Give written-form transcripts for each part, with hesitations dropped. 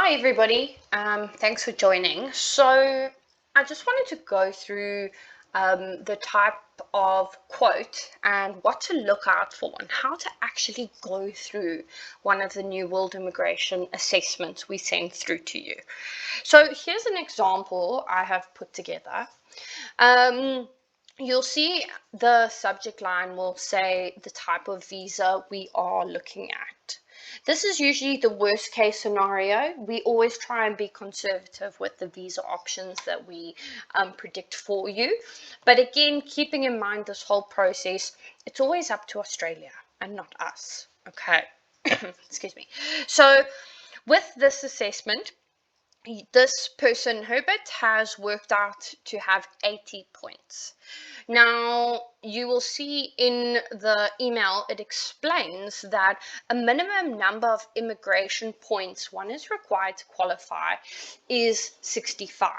Hi everybody, thanks for joining. So I just wanted to go through the type of quote and what to look out for and how to actually go through one of the New World Immigration assessments we send through to you. So here's an example I have put together. You'll see the subject line will say the type of visa we are looking at. This is usually the worst case scenario. We always try and be conservative with the visa options that we predict for you. But again, keeping in mind this whole process, it's always up to Australia and not us. Okay. Excuse me. So with this assessment, this person, Herbert, has worked out to have 80 points. Now, you will see in the email, it explains that a minimum number of immigration points one is required to qualify is 65.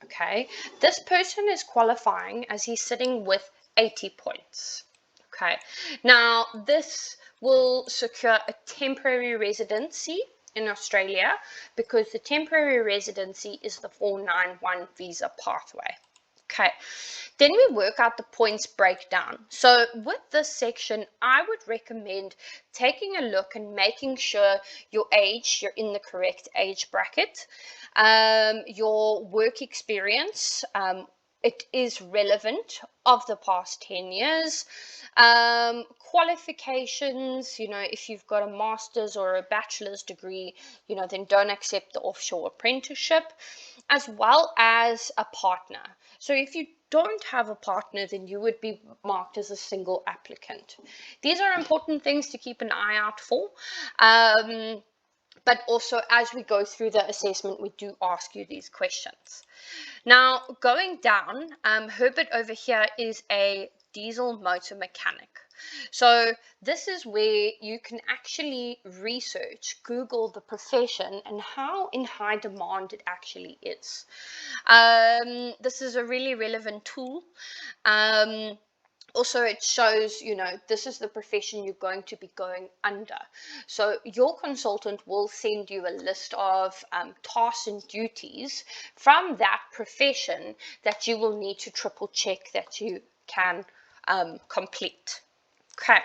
Okay, this person is qualifying as he's sitting with 80 points. Okay, now this will secure a temporary residency in Australia because the temporary residency is the 491 visa pathway. Okay, then we work out the points breakdown. So with this section, I would recommend taking a look and making sure your age, you're in the correct age bracket, your work experience, it is relevant of the past 10 years. Qualifications, if you've got a master's or a bachelor's degree, then don't accept the offshore apprenticeship, as well as a partner. So if you don't have a partner, then you would be marked as a single applicant. These are important things to keep an eye out for. But also, as we go through the assessment, we do ask you these questions. Now, going down, Herbert over here is a diesel motor mechanic. So this is where you can actually research, Google the profession and how in high demand it actually is. This is a really relevant tool. Also, it shows, this is the profession you're going to be going under. So your consultant will send you a list of tasks and duties from that profession that you will need to triple check that you can complete. Okay,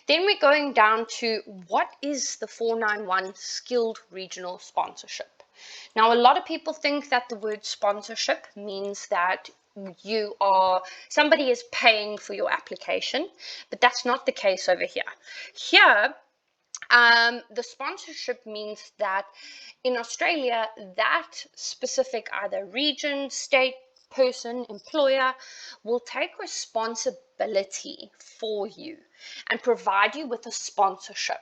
then we're going down to what is the 491 skilled regional sponsorship. Now, a lot of people think that the word sponsorship means that somebody is paying for your application, but that's not the case over here. Here, the sponsorship means that in Australia, that specific either region, state, person, employer will take responsibility for you and provide you with a sponsorship.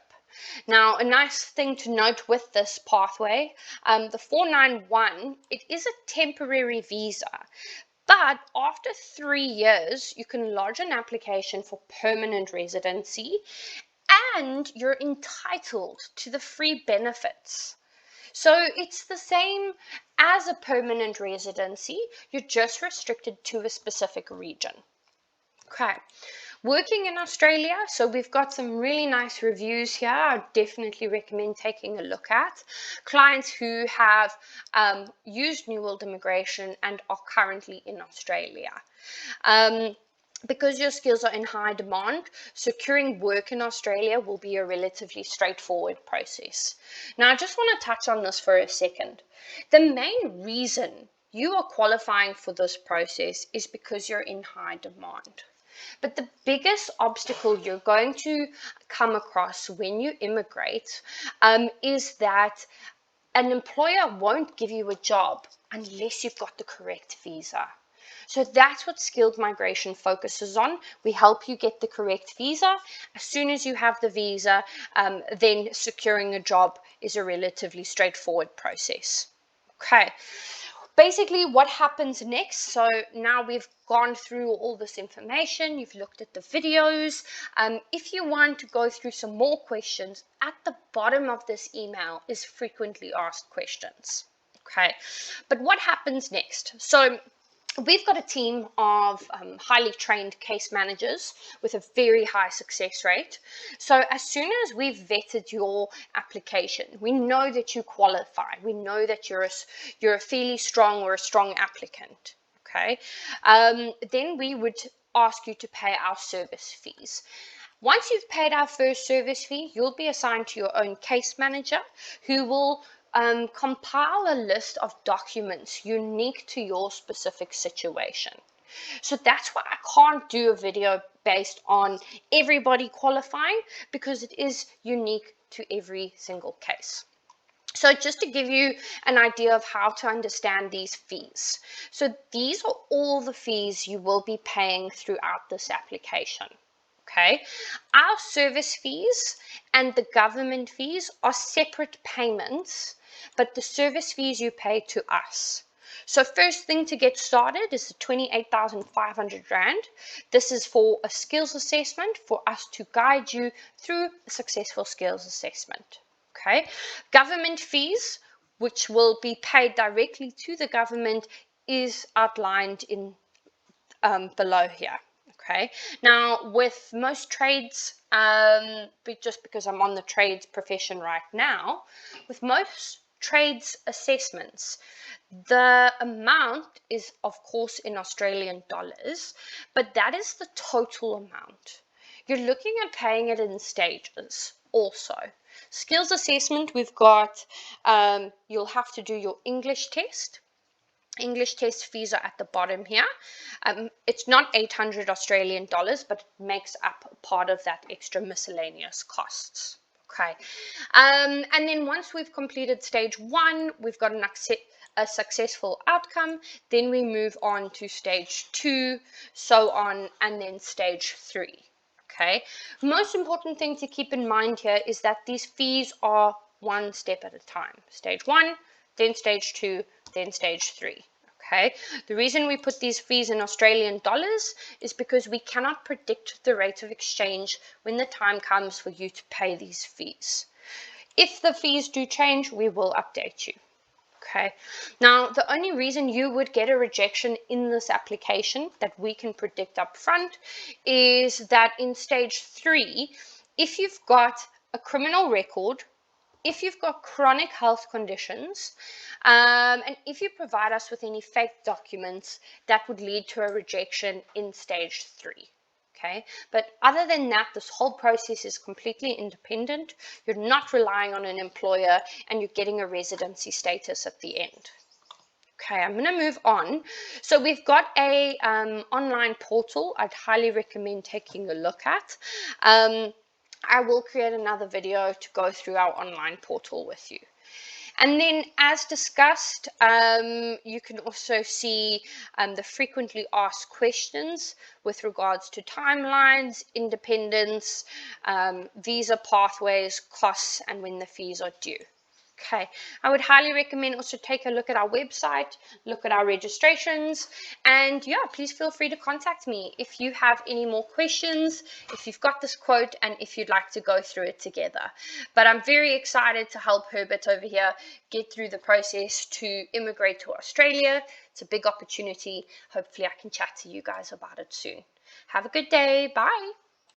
Now, a nice thing to note with this pathway, the 491, it is a temporary visa. But after 3 years, you can lodge an application for permanent residency and you're entitled to the free benefits. So it's the same as a permanent residency, you're just restricted to a specific region. Okay, working in Australia, so we've got some really nice reviews here. I definitely recommend taking a look at. Clients who have used New World Immigration and are currently in Australia. Because your skills are in high demand, securing work in Australia will be a relatively straightforward process. Now, I just want to touch on this for a second. The main reason you are qualifying for this process is because you're in high demand. But the biggest obstacle you're going to come across when you immigrate is that an employer won't give you a job unless you've got the correct visa. So that's what skilled migration focuses on. We help you get the correct visa. As soon as you have the visa, then securing a job is a relatively straightforward process. Okay. Basically, what happens next? So now we've gone through all this information, you've looked at the videos. If you want to go through some more questions, at the bottom of this email is frequently asked questions. Okay, but what happens next? So we've got a team of highly trained case managers with a very high success rate. So as soon as we've vetted your application, we know that you qualify, we know that you're a fairly strong or a strong applicant, okay, then we would ask you to pay our service fees. Once you've paid our first service fee, you'll be assigned to your own case manager who will compile a list of documents unique to your specific situation. So that's why I can't do a video based on everybody qualifying, because it is unique to every single case. So just to give you an idea of how to understand these fees. So these are all the fees you will be paying throughout this application. Okay, our service fees and the government fees are separate payments, but the service fees you pay to us. So first thing to get started is the 28,500 Rand. This is for a skills assessment for us to guide you through a successful skills assessment. Okay, government fees, which will be paid directly to the government, is outlined in below here. Okay, now with most trades, just because I'm on the trades profession right now, with most trades assessments, the amount is of course in Australian dollars, but that is the total amount. You're looking at paying it in stages also. Skills assessment, we've got, you'll have to do your English test. English test fees are at the bottom here. It's not 800 Australian dollars, but it makes up part of that extra miscellaneous costs. Okay. And then once we've completed stage 1, we've got a successful outcome, then we move on to stage 2, so on, and then stage 3. Okay. Most important thing to keep in mind here is that these fees are one step at a time. Stage 1, then stage 2, then stage 3. Okay, the reason we put these fees in Australian dollars is because we cannot predict the rate of exchange when the time comes for you to pay these fees. If the fees do change, we will update you. Okay, now the only reason you would get a rejection in this application that we can predict up front is that in stage 3, if you've got a criminal record, if you've got chronic health conditions, and if you provide us with any fake documents, that would lead to a rejection in stage 3. Okay, but other than that, this whole process is completely independent. You're not relying on an employer, and you're getting a residency status at the end. Okay, I'm going to move on. So we've got a online portal I'd highly recommend taking a look at. I will create another video to go through our online portal with you. And then, as discussed, you can also see the frequently asked questions with regards to timelines, independence, visa pathways, costs, and when the fees are due. Okay, I would highly recommend also take a look at our website, look at our registrations, and yeah, please feel free to contact me if you have any more questions, if you've got this quote, and if you'd like to go through it together. But I'm very excited to help Herbert over here get through the process to immigrate to Australia. It's a big opportunity. Hopefully I can chat to you guys about it soon. Have a good day. Bye.